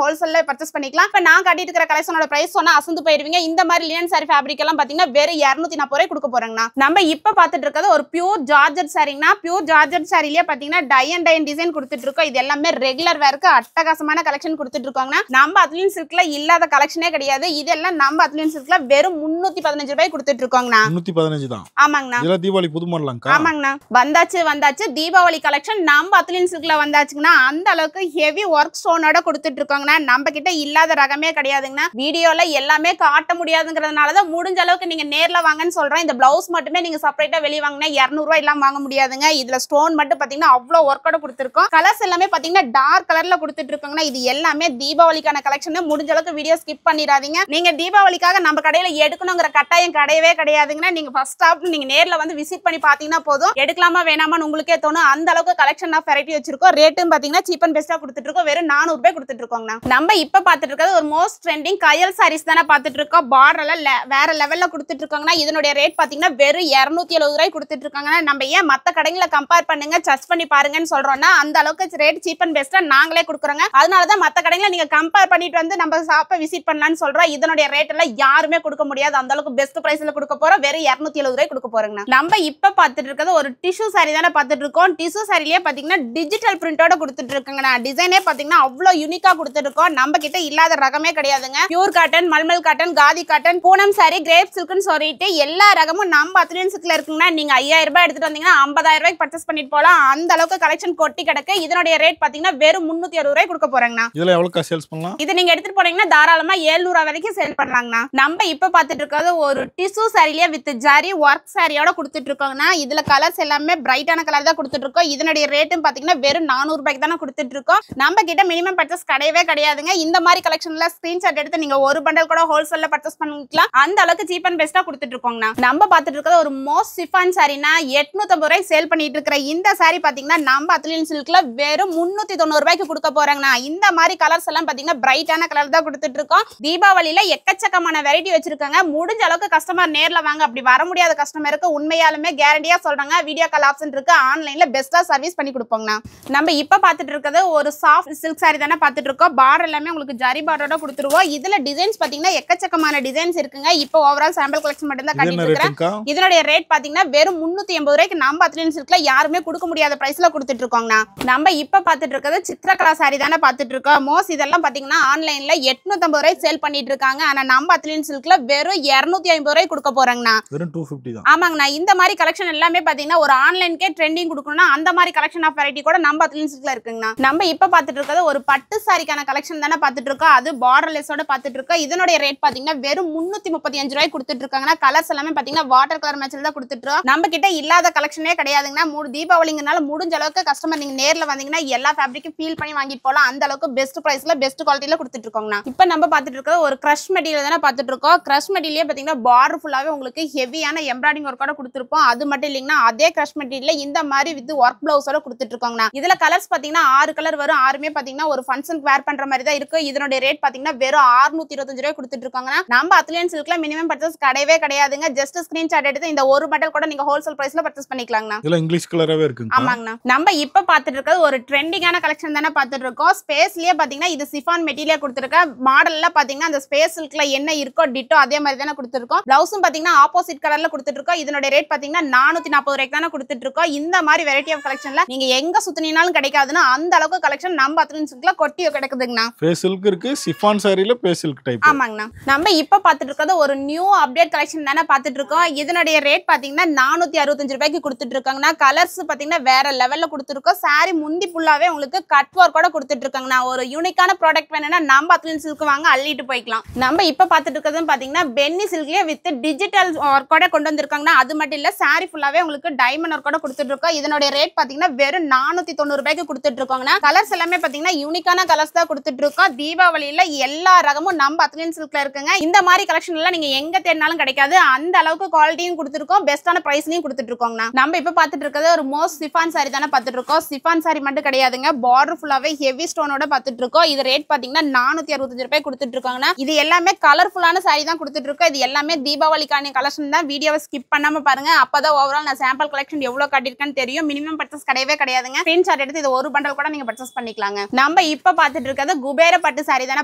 ஹோல்சேல்ல பர்ச்சேஸ் பண்ணிக்கலாம். இப்ப நான் காட்டிட்டு இருக்கிற கலெக்ஷனோட பிரைஸ் சொன்னா அசந்து போயிருவீங்க. இந்த மாதிரி லினன் சாரி ஃபேப்ரிக் எல்லாம் பாத்தீங்கன்னா வெறும் 240 ரூபாய் கொடுக்க போறாங்கண்ணா. நம்ம இப்ப பாத்துட்டு இருக்கிறது ஒரு பியூர் ஜார்ஜெட் சாரிங்கண்ணா. பியூர் ஜார்ஜெட் சாரிலேயே பாத்தீங்கன்னா டை அண்ட் டை டிசைன் கொடுத்துட்டு இருக்கோம். இது எல்லாமே ரெகுலர் வேர்க்கு அட்டகாசமான கலெக்ஷன் கொடுத்துட்டு இருக்காங்கன்னா. நம்ம அத்லின் சில்க்ல இல்லாத கலெக்ஷனே கிடையாது. இதெல்லாம் நம்ம அத்லின் சில்க்ல வெறும் 315 ரூபாய் கொடுத்துட்டு இருக்கோங்கண்ணா. 315 தான். ஆமாங்கண்ணா. இதெல்லாம் தீபாவளி புது மாடலாங்கா. ஆமாங்கண்ணா. வந்தாச்சு தீபாவளி கலெக்ஷன் நம்ம அத்லின் சில்க்ல வந்தாச்சுங்கன்னா. அந்த அளவுக்கு ஹெவி ஒர்க் ஸ்டோனோட கொடுத்துட்டு இருக்கோங்கண்ணா. நம்ம கிட்ட இல்லாத ரகமே கிடையாதுங்கண்ணா. வீடியோல எல்லாமே காட்ட முடியாதுங்கிறதுனாலதான் முடிஞ்ச அளவுக்கு நீங்க நேர்ல வாங்கன்னு சொல்றேன். இந்த பிளவுஸ் மட்டுமே நீங்க செப்பரேட்டா வெளிய வாங்கினா 200 ரூபாய் எல்லாம் வாங்க முடியாதுங்க. இதுல ஸ்டோன் மட்டும் பாத்தீங்கன்னா அவ்வளவு ஒர்க்கோட கொடுத்துருக்கோம். கலர்ஸ் எல்லாமே பாத்தீங்கன்னா டார்க் கலர்ல கொடுத்துட்டு இருக்காங்கன்னா. இது எல்லாமே தீபாவளிக்கான கலெக்ஷன். முடிஞ்ச அளவுக்கு வீடியோ ஸ்கிப் பண்ணிடாதீங்க. நீங்க தீபாவளிக்காக நம்ம கடையில எடுக்கணுங்கிற கட்டாயம் கிடையவே கிடையாதுங்கன்னா. நீங்க ஃபர்ஸ்ட் ஆஃப் நீங்க நேர்ல வந்து விசிட் பண்ணி பாத்தீங்கன்னா போதும். எடுக்கலாமா வேணாமான்னு உங்களுக்கே தோணும். அந்த அளவுக்கு கலெக்ஷன் ஆஃப் வெரைட்டி வச்சிருக்கோம். ரேட்டும் பாத்தீங்கன்னா சீப் அண்ட் பெஸ்டா கொடுத்துட்டு இருக்கோம். வெறும் 400 ரூபாய் கொடுத்துட்டு இருக்கோங்க. நம்ம இப்ப பாத்துட்டு இருக்கிறது ஒரு மோஸ்ட் ட்ரெண்டிங் கயல் சாரீஸ் தானே பாத்துட்டு இருக்கோம். பார்டர்ல வேற லெவல்ல கொடுத்துட்டு இருக்காங்கன்னா. இதனுடைய ரேட் பாத்தீங்கன்னா வெறும் 270 ரூபாய் கொடுத்துட்டு இருக்காங்கன்னா. நம்ம ஏன் மத்த கடைகளை கம்பேர் பண்ணுங்க, சர்ச் பண்ணி பாருங்கன்னு சொல்றோம்னா அந்த அளவுக்கு ரேட் சீப் அண்ட் பெஸ்டா நாங்களே கொடுக்குறோங்க. அதனாலதான் மத்த கடைகளை நீங்க கம்பேர் பண்ணிட்டு வந்து நம்ம ஷாப்பை விசிட் பண்ணலாம்னு சொல்றோம். இதனுடைய ரேட் எல்லாம் யாருமே கொடுக்க முடியாது. அந்த அளவுக்கு பெஸ்ட் பிரைஸ்ல கொடுக்க போறோம். வெறும் 270 ரூபாய் கொடுக்க போறோங்க. நம்ம இப்ப பாத்துட்டு இருக்கிறது ஒரு டிஷ்யூ சாரி தானே பாத்துட்டு இருக்கோம். டிஷ்யூ சாரிலேயே பாத்தீங்கன்னா டிஜிட்டல் பிரிண்டோட கொடுத்துட்டு இருக்காங்க. டிசைனே பாத்தீங்கன்னா அவ்வளவு யூனிக்கா கொடுத்துட்டு இருக்கோம். நம்ம கிட்ட இல்லாத ரகமே கிடையாதுங்க. Pure cotton, mulmul cotton, khadi cotton, Poonam sari, crepe சில்க்னு சொல்லிட்டு எல்லா எல்லா ரகமும் நம்ம அத்லியன் சில்க்ல இருக்குங்கன்னா நீங்க 5000 ரூபாய் எடுத்துட்டு வந்தீங்கன்னா 50000 ரூபாய்க்கு பர்ச்சேஸ் பண்ணிட்டு போலாம். அந்த அளவுக்கு கலெக்ஷன் கொட்டி கிடக்கு. இதனுடைய ரேட் பாத்தீங்கன்னா வெறும் 360 ரூபாய் கொடுக்க போறாங்கண்ணா. இதுல எவ்வளவுக்கா சேல்ஸ் பண்ணலாம்? இது நீங்க எடுத்துட்டு போனீங்கன்னா தாராளமா 700 வரைக்கும் சேல் பண்றாங்கண்ணா. நம்ம இப்ப பாத்துட்டு இருக்கிறது ஒரு டிஷ்யூ சாரியில வித் ஜரி ஒர்க் சாரியோட கொடுத்துட்டு இருக்கோங்கண்ணா. இதுல கலர்ஸ் எல்லாமே பிரைட்டான கலர் தான் கொடுத்துட்டு இருக்கோம். இதனுடைய ரேட்டும் பாத்தீங்கன்னா வெறும் 400 ரூபாய்க்கு தானே கொடுத்துட்டு இருக்கோம். நம்ம கிட்ட மினிமம் பர்ச்சேஸ் கிடையவே கிடையாதுங்க. இந்த மாதிரி கலெக்ஷன்ல ஸ்கிரீன்ஷாட் எடுத்து நீங்க ஒரு பண்டல் கூட ஹோல்சேல்ல பர்ச்சேஸ் பண்ணிக்கலாம். அந்த அளவுக்கு சீப் அண்ட் பெஸ்டா கொடுத்துட்டு இருக்கோங்கண்ணா. நம்ம பாத்துட்டு இருக்கிறது ஒரு மோஸ்ட் சிஃபான் சாரினா 850 ரூபாய் சேல் பண்ணிட்டு இருக்கிற இந்த சாரி பாத்தீங்கன்னா நம்ம அத்லியன் சில்க்ல வெறும் 390 ரூபாய்க்கு கொடுக்க போறாங்கண்ணா. இந்த மாதிரி கலர்ஸ் எல்லாம் பாத்தீங்கன்னா பிரைட்டான கலர் தான் கொடுத்துட்டு இருக்கோம். தீபாவளியில எக்கச்சக்கமான வெரைட்டி வச்சிருக்காங்க. முடிஞ்ச அளவுக்கு கஸ்டமர் நேர்ல வாங்க. அப்படி வர முடியாத கஸ்டமருக்கு உண்மையாலுமே கேரண்டியா சொல்றாங்க வீடியோ கால் ஆப்ஷன் இருக்கு. ஆன்லைன்ல பெஸ்டா சர்வீஸ் பண்ணி கொடுப்போங்கண்ணா. நம்ம இப்ப பாத்துட்டு இருக்கிறது ஒரு சாஃப்ட் சில்க் சாரி தானே பாத்துட்டு இருக்கோம். பார்டர் எல்லாமே உங்களுக்கு ஜரி பார்டரோட கொடுத்துருவோம். இதுல டிசைன்ஸ் பாத்தீங்கன்னா எக்கச்சக்கமான டிசைன்ஸ் இருக்குங்க. இப்போ ஓவரால் சாம்பிள் கலெக்ஷன் மட்டும் தான் காட்டிட்டு இருக்கேன். இதனுடைய ரேட் பாத்தீங்கன்னா வெறும் 380 ரூபாய்க்கு நம்ம அத்லியன் சில்க்ல யாருமே கொடுக்க முடியாத பிரைஸ்ல கொடுத்துட்டு இருக்கோங்கண்ணா. நம்ம இப்ப பாத்துட்டு இருக்கிறது சித்ரகலா சாரி தானே பாத்துட்டு இருக்கோம். மோஸ்ட் இதெல்லாம் பாத்தீங்கன்னா ஆன்லைன்ல 850 ரூபாய் சேல் பண்ணிட்டு இருக்காங்க. ஆனா நம்ம அத்லியன் சில்க்ல வெறும் 250 ரூபாய் கொடுக்க போறாங்கண்ணா. வெறும் 250 தான். ஆமாங்கண்ணா. இந்த மாதிரி கலெக்ஷன் எல்லாமே பாத்தீங்கன்னா ஒரு ஆன்லைன்க்கே ட்ரெண்டிங் கொடுக்கணும்னா அந்த மாதிரி கலெக்ஷன் ஆஃப் வெரைட்டி கூட நம்ம அத்லியன் சில்க்ல இருக்குங்கண்ணா. நம்ம இப்ப பாத்துட்டு இருக்கிறது ஒரு பட்டு சாரிக்கான கலெக்ஷன் தானே பாத்துட்டு இருக்கோம். அது பார்டர்லெஸோட பாத்துட்டு இருக்கோம். இதனுடைய ரேட் பாத்தீங்கன்னா வெறும் 335 ரூபாய் கொடுத்துட்டு இருக்காங்கன்னா கலர்ஸ் எல்லாமே பாத்தீங்கன்னா வாட்டர் கலர் மேட்ச்ல தான் கொடுத்துட்டு இருக்கோம். நம்ம கிட்ட இல்லாத கலெக்ஷனே கிடையாதுங்கன்னா. தீபாவளிங்கனால முடிஞ்ச அளவுக்கு கஸ்டமர் நீங்க நேர்ல வந்தீங்கன்னா எல்லா ஃபேப்ரிக்கும் ஃபீல் பண்ணி வாங்கிட்டு போலாம். அந்த அளவுக்கு பெஸ்ட் பிரைஸ்ல பெஸ்ட் குவாலிட்டில கொடுத்துட்டு இருக்கோங்கண்ணா. இப்ப நம்ம பாத்துட்டு இருக்கிறது ஒரு கிரஷ் மெட்டீரியல் தானே பாத்துட்டு இருக்கோம். கிரஷ் மெட்டீரியலே பாத்தீங்கன்னா பார்டர் ஃபுல்லாவே உங்களுக்கு ஹெவியான எம்ப்ராய்டிங் ஒர்க்கோட கொடுத்துருப்போம். அது மட்டும் இல்லைங்கன்னா அதே கிரஷ் மெட்டீரியல் இந்த மாதிரி வித் ஒர்க் பிளவுஸோட கொடுத்துட்டு இருக்கோங்கண்ணா. இதுல கலர்ஸ் பாத்தீங்கன்னா 6 கலர் வரும். 6மே பாத்தீங்கன்னா ஒரு ஃபங்க்ஷன் வேர் பண்ற மாதிரி தான் இருக்கு. இதனுடைய ரேட் பாத்தீங்கன்னா வெறும் 625 ரூபாய் கொடுத்துட்டு இருக்காங்கன்னா நம்ம அத்லியன் சில்க்ல மினிமம் பர்ச்சேஸ் கிடையவே கிடையாதுங்க. ஜஸ்ட் ஸ்கிரீன்ஷாட் எடுத்து இந்த ஒரு பண்டல் கூட நீங்க ஹோல்சேல் பிரைஸ்ல பர்ச்சேஸ் பண்ணிக்கலாங்கண்ணா. இதெல்லாம் இங்கிலீஷ் கலராவே இருக்குங்க. ஆமாங்கண்ணா. நம்ம இப்ப பாத்துட்டு இருக்கிறது ஒரு ட்ரெண்டிங்கான கலெக்ஷன் தானே பாத்துட்டு இருக்கோம். ஸ்பேஸ்லயே பாத்தீங்கன்னா இது சிஃபான் மெட்டீரியல் கொடுத்துருக்க. மாடல்ல பாத்தீங்கன்னா அந்த ஸ்பேஸ் சில்க்ல என்ன இருக்கோ டிட்டோ அதே மாதிரி தானே கொடுத்துருக்கோம். பிளவுஸும் பாத்தீங்கன்னா ஆப்போசிட் கலர்ல கொடுத்துட்டு இருக்கோம். இதனுடைய ரேட் பாத்தீங்கன்னா 440 ரூபாய்க்கு தானே கொடுத்துட்டு இருக்கோம். இந்த மாதிரி வெரைட்டி ஆஃப் கலெக்ஷன்ல நீங்க எங்க சுத்தினாலும் கிடைக்காதுன்னா அந்த அளவுக்கு கலெக்ஷன் நம்ம அத்லியன் சில்க்ல கொட்டி கிடக்குதுங்கண்ணா. ஃபேஸ் சில்க் இருக்கு, சிஃபான் சாரியில ஃபேஸ் சில்க் டைப். ஆமாங்கண்ணா. நம்ம இப்ப பாத்துட்டு இருக்கிறது ஒரு நியூ அப்டேட் கலெக்ஷன் தானே பாத்துட்டு இருக்கோம். இதனுடைய ரேட் பாத்தீங்கன்னா 465 ரூபாய்க்கு கொடுத்துட்டு இருக்காங்கண்ணா. கலர்ஸ் பாத்தீங்கன்னா வேற லெவல்ல கொடுத்துருக்கோம். சாரி முந்தி ஃபுல்லாவே உங்களுக்கு கட் ஒர்க்கோட கொடுத்துட்டு இருக்காங்கண்ணா. ஒரு யூனிக்கான ப்ராடக்ட் வேணும்னா நம்ம அத்லியன் சில்க் வாங்க அள்ளிட்டு போய்க்கலாம். நம்ம இப்ப பாத்துட்டு இருக்கிறது பாத்தீங்கன்னா பென்னி சில்க்லயே வித் டிஜிட்டல் ஒர்க்கோட கொண்டு வந்திருக்காங்கண்ணா. அது மட்டும் இல்ல சாரி ஃபுல்லாவே உங்களுக்கு டைமண்ட் ஒர்க்கோட கொடுத்துட்டு இருக்கோம். இதனுடைய ரேட் பாத்தீங்கன்னா வெறும் 490 ரூபாய்க்கு கொடுத்துட்டு இருக்காங்கண்ணா. கலர்ஸ் எல்லாமே பாத்தீங்கன்னா யூனிக்கான கலர்ஸ் தான் கொடுத்துட்டு இருக்கோம். தீபாவளியில எல்லா ரகமும் நம்ம அத்லியன் சில்க்ல இருக்குங்க. இந்த மாதிரி கலெக்ஷன் எல்லாம் நீங்க எங்க தேடினாலும் கிடைக்காது. அந்த அளவுக்கு குவாலிட்டியும் கொடுத்துருக்கோம், பெஸ்டான பிரைஸ்லயும் கொடுத்துட்டு இருக்கோங்கண்ணா. நம்ம இப்ப பாத்துட்டு இருக்கிறது ஒரு மோஸ்ட் சிஃபான் சாரி தானே பாத்துட்டு இருக்கோம். சிஃபான் சாரி மட்டும் கிடையாதுங்க. பார்டர் ஃபுல்லாவே ஹெவி ஸ்டோனோட பாத்துட்டு இருக்கோம். இது ரேட் பாத்தீங்கன்னா 465 ரூபாய் கொடுத்துட்டு இருக்காங்கண்ணா. இது எல்லாமே கலர்ஃபுல்லான சாரி தான் கொடுத்துட்டு இருக்கோம். இது எல்லாமே தீபாவளிக்கான கலெக்ஷன் தான். வீடியோவை ஸ்கிப் பண்ணாம பாருங்க. அப்பதான் ஓவரால் நான் சாம்பிள் கலெக்ஷன் எவ்வளவு காட்டியிருக்கேன்னு தெரியும். மினிமம் பர்ச்சேஸ் கிடையவே கிடையாதுங்க. ஸ்கிரீன்ஷாட் எடுத்து இது ஒரு பண்டல் கூட நீங்க பர்ச்சேஸ் பண்ணிக்கலாங்க. நம்ம இப்ப பாத்துட்டு இருக்கிறது குபேர பட்டு சாரி தானே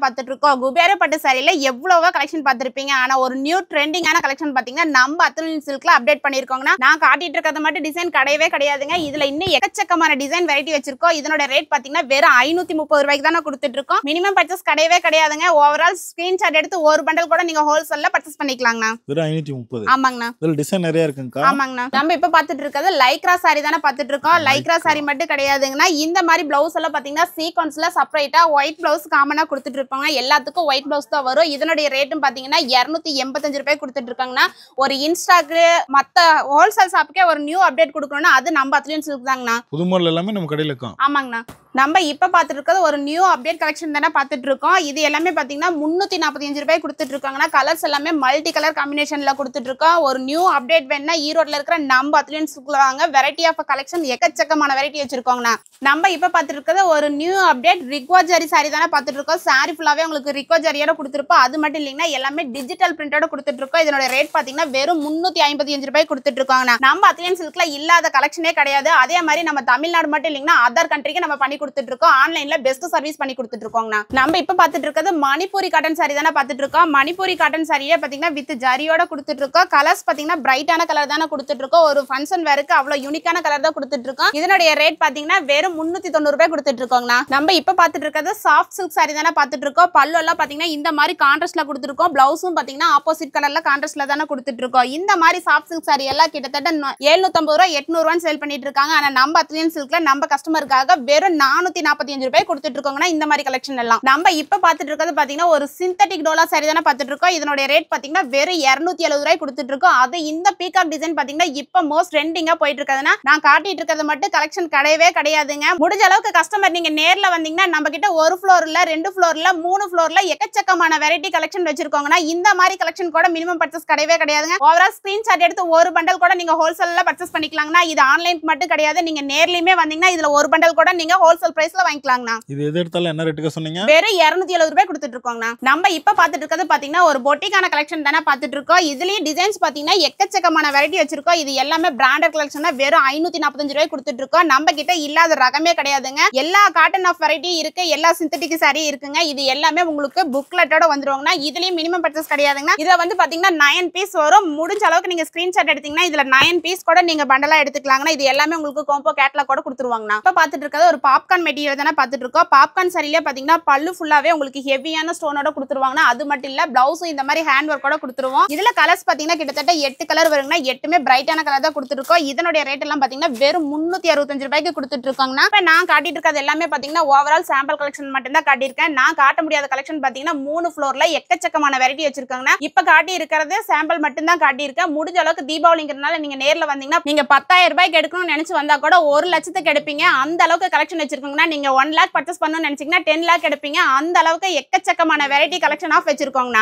பாத்துட்டு இருக்கோம். குபேர பட்டு சாரியில எவ்வளவோ கலெக்ஷன் பார்த்திருப்பீங்க. ஆனா ஒரு நியூ ட்ரெண்டிங்கான கலெக்ஷன் பாத்தீங்கன்னா நம்ம அத்லியன் சில்க்ல அப்டேட் பண்ணிருக்கோங்கண்ணா. நான் காட்டிட்டு இருக்கிறது மட்டும் டிசைன் கிடையவே கிடையாதுங்க. இதுல இன்னும் எக்கச்சக்கமான டிசைன் வெரைட்டி வச்சிருக்கோம். இதனோட ரேட் பாத்தீங்கன்னா வெறும் 530 ரூபாய்க்கு தானே கொடுத்துட்டு இருக்கோம். மினிமம் பர்ச்சேஸ் கிடையவே கிடையாதுங்க. ஓவரால் ஸ்கிரீன்ஷாட் எடுத்து ஒரு பண்டல் கூட நீங்க ஹோல்சேல்ல பர்ச்சேஸ் பண்ணிக்கலாங்கண்ணா. வெறும் 530. ஆமாங்கண்ணா. இதுல டிசைன் நிறைய இருக்குங்க. ஆமாங்கண்ணா. நம்ம இப்ப பாத்துட்டு இருக்கிறது லைக்ரா சாரி தானே பாத்துட்டு இருக்கோம். லைக்ரா சாரி மட்டும் கிடையாதுங்கண்ணா. இந்த மாதிரி பிளவுஸ் எல்லாம் பாத்தீங்கன்னா சீக்வன்ஸ்ல செப்பரேட்டா ஒயிட் பிளவுஸ் காமனா கொடுத்துட்டு இருப்பாங்க. எல்லாத்துக்கும் ஒயிட் பிளவுஸ் தான் வரும். இதனுடைய ரேட்டும் பாத்தீங்கன்னா 285 ரூபாய் கொடுத்துட்டு இருக்காங்கன்னா. ஒரு இன்ஸ்டாக்கு மத்த ஹோல்சேல் ஷாப்புக்கே ஒரு நியூ அப்டேட் கொடுக்கணும்னா அது நம்ம அத்லியன் சில்க் தாங்கண்ணா. புது மாடல் எல்லாமே நம்ம கடையில இருக்கும். ஆமாங்கண்ணா. நம்ம இப்ப பாத்துட்டு இருக்கிறது ஒரு நியூ அப்டேட் கலெக்ஷன் தானே பாத்துட்டு இருக்கோம். இது எல்லாமே பாத்தீங்கன்னா 345 ரூபாய் கொடுத்துட்டு இருக்காங்கன்னா. கலர்ஸ் எல்லாமே மல்டி கலர் காம்பினேஷன்ல கொடுத்துட்டு இருக்கோம். ஒரு நியூ அப்டேட் வேணா ஈரோட்ல இருக்கிற நம்ம அத்லியன் சில்க்ல வாங்க. வெரைட்டி ஆஃப் கலெக்ஷன் எக்கச்சக்கமான வெரைட்டி வச்சிருக்கோங்கண்ணா. நம்ம இப்ப பாத்துட்டு இருக்கிறது ஒரு நியூ அப்டேட் ரிக்வா ஜரி சாரி தானே பாத்துட்டு இருக்கோம். சாரி ஃபுல்லாவே உங்களுக்கு ரிக்வா ஜரியோட கொடுத்துருப்போம். அது மட்டும் இல்லைங்கன்னா எல்லாமே டிஜிட்டல் பிரிண்டோட கொடுத்துட்டு இருக்கோம். இதனோட ரேட் பாத்தீங்கன்னா வெறும் 355 ரூபாய் கொடுத்துட்டு இருக்காங்கண்ணா. நம்ம அத்லியன் சில்க்ல இல்லாத கலெக்ஷனே கிடையாது. அதே மாதிரி நம்ம தமிழ்நாடு மட்டும் இல்லைங்கன்னா அதர் கண்ட்ரிக்கு நம்ம பண்ணி கொடுத்துட்டு இருக்கோம். ஆன்லைன்ல பெஸ்ட் சர்வீஸ் பண்ணி கொடுத்துட்டு இருக்கோம்னா. நம்ம இப்ப பாத்துட்டு இருக்கிறது மணிப்பூரி காட்டன் சாரி தானே பாத்துட்டு இருக்கோம். மணிப்பூரி காட்டன் சாரியே பாத்தீங்கன்னா வித் ஜரியோட கொடுத்துட்டு இருக்கோம். கலர்ஸ் பாத்தீங்கன்னா பிரைட்டான கலர் தானே கொடுத்துட்டு இருக்கோம். ஒரு ஃபங்க்ஷன் வேருக்கு அவ்வளவு யூனிக்கான கலர் தான் கொடுத்துட்டு இருக்கோம். இதனுடைய ரேட் பாத்தீங்கன்னா வெறும் 390 ரூபாய் கொடுத்துட்டு இருக்கோம்னா. நம்ம இப்ப பாத்துட்டு இருக்கிறது சாஃப்ட் சில்க் சாரி தானே பாத்துட்டு இருக்கோம். பல்லு எல்லாம் பாத்தீங்கன்னா இந்த மாதிரி கான்ட்ராஸ்ட்ல கொடுத்துருக்கோம். பிளவுஸும் பாத்தீங்கன்னா ஆப்போசிட் கலர்ல கான்ட்ராஸ்ட்ல தானே கொடுத்துட்டு இருக்கோம். இந்த மாதிரி சாஃப்ட் சில்க் சாரி எல்லாம் கிட்டத்தட்ட 750 ரூபாய் 800 ரூபாய் சேல் பண்ணிட்டு இருக்காங்க. ஆனா நம்ம அத்லியன் சில்க்ல நம்ம கஸ்டமருக்காக வெறும் 445 ரூபாய் கொடுத்துட்டு இருக்கோம்னா இந்த மாதிரி கலெக்ஷன் எல்லாம். நம்ம இப்ப பாத்துட்டு இருக்கிறது பாத்தீங்கன்னா ஒரு சிந்தட்டிக் டோலா சாரி தானே பாத்துட்டு இருக்கோம். இதனுடைய ரேட் பாத்தீங்கன்னா வெறும் 270 ரூபாய் கொடுத்துட்டு இருக்கோம். அது இந்த பீகாக் டிசைன் பாத்தீங்கன்னா இப்ப மோஸ்ட் ட்ரெண்டிங்கா போயிட்டு இருக்கிறதுனா நான் காட்டிட்டு இருக்கிறது மட்டும் கலெக்ஷன் கிடையவே கிடையாதுங்க. முடிஞ்ச அளவுக்கு கஸ்டமர் நீங்க நேர்ல வந்தீங்கன்னா நம்ம கிட்ட ஒரு ஃப்ளோர்ல 2 ஃப்ளோர்ல 3 ஃப்ளோர்ல எக்கச்சக்கமான வெரைட்டி கலெக்ஷன் வச்சிருக்கோங்கன்னா இந்த மாதிரி கலெக்ஷன் கூட மினிமம் பர்ச்சேஸ் கிடையவே கிடையாதுங்க. ஓவரால் ஸ்கிரீன்ஷாட் எடுத்து ஒரு பண்டல் கூட நீங்க ஹோல்சேல்ல பர்ச்சேஸ் பண்ணிக்கலாம்னா. இது ஆன்லைன் மட்டும் கிடையாது. நீங்க நேர்லயுமே வந்தீங்கன்னா இதுல ஒரு பண்டல் கூட நீங்க ஹோல்சேல் பிரைஸ்ல வாங்கிக்கலாம்னா. இது எது எடுத்தாலும் என்ன ரேட்டுக்கு சொன்னீங்க? வெறும் 270 ரூபாய் கொடுத்துட்டு இருக்கோம்னா. நம்ம இப்ப பாத்துட்டு இருக்கிறது பாத்தீங்கன்னா ஒரு பொட்டிக்கான கலெக்ஷன் தானே பாத்துட்டு இருக்கோம். இதுலயே டிசைன்ஸ் பாத்தீங்கன்னா எக்கச்சக்கமான வெரைட்டி வச்சிருக்கோம். இது எல்லாமே பிராண்டட் கலெக்ஷன். வெறும் 545 ரூபாய் கொடுத்துட்டு இருக்கோம். நம்ம கிட்ட இல்லாத ரகமே கிடையாதுங்க. எல்லா காட்டன் ஆஃப் வெரைட்டி இருக்கு. எல்லா சிந்தட்டிக் சாரி இருக்குங்க. இது எல்லாமே உங்களுக்கு புக்லெட்டோட வந்துருவாங்கன்னா இதுலயும் மினிமம் பர்ச்சேஸ் கிடையாதுங்க. இதுல வந்து பாத்தீங்கன்னா 9 பீஸ் வரும். முடிஞ்ச அளவுக்கு நீங்க ஸ்கிரீன்ஷாட் எடுத்தீங்கன்னா இதுல 9 பீஸ் கூட நீங்க பண்டலா எடுத்துக்கலாங்கன்னா. இது எல்லாமே உங்களுக்கு காம்போ கேட்லாக் கூட கொடுத்துருவாங்கண்ணா. இப்ப பாத்துட்டு இருக்கிறது ஒரு பாப்கார்ன் மெட்டீரியல் தானே பாத்துட்டு இருக்கோம். பாப்கார்ன் சாரியில பாத்தீங்கன்னா பல்லு ஃபுல்லாவே உங்களுக்கு ஹெவியான ஸ்டோனோட கொடுத்துருவாங்கன்னா. அது மட்டும் இல்ல பிளவுஸும் இந்த மாதிரி ஹேண்ட் ஒர்க்கோட கொடுத்துருவோம். இதுல கலர்ஸ் பாத்தீங்கன்னா கிட்டத்தட்ட 8 கலர் வருங்கன்னா 8மே பிரைட்டான கலர் தான் கொடுத்துருக்கோம். இதனுடைய ரேட் எல்லாம் பாத்தீங்கன்னா வெறும் 365 ரூபாய்க்கு கொடுத்துட்டு இருக்காங்கன்னா. இப்ப நான் காட்டிட்டு இருக்கிறது எல்லாமே பாத்தீங்கன்னா ஓவரால் சாம்பிள் கலெக்ஷன் மட்டும் தான் காட்டியிருக்கேன். நான் காட்ட முடியாத கலெக்ஷன் பாத்தீங்கன்னா 3 ஃப்ளோர்ல எக்கச்சக்கமான வெரைட்டி வச்சிருக்காங்கன்னா. இப்ப காட்டி இருக்கிறது சாம்பிள் மட்டும் தான் காட்டியிருக்கேன். முடிஞ்ச அளவுக்கு தீபாவளிங்கிறதுனால நீங்க நேர்ல வந்தீங்கன்னா நீங்க 10,000 ரூபாய்க்கு எடுக்கணும்னு நினைச்சு வந்தா கூட 1 லட்சத்துக்கு எடுப்பீங்க. அந்த அளவுக்கு கலெக்ஷன் வச்சிருக்கோங்கன்னா. நீங்க 1 லேக் பர்ச்சேஸ் பண்ணணும்னு நினைச்சீங்கன்னா 10 லேக் எடுப்பீங்க. அந்த அளவுக்கு எக்கச்சக்கமான வெரைட்டி கலெக்ஷன் ஆஃப் வச்சிருக்கோங்கண்ணா.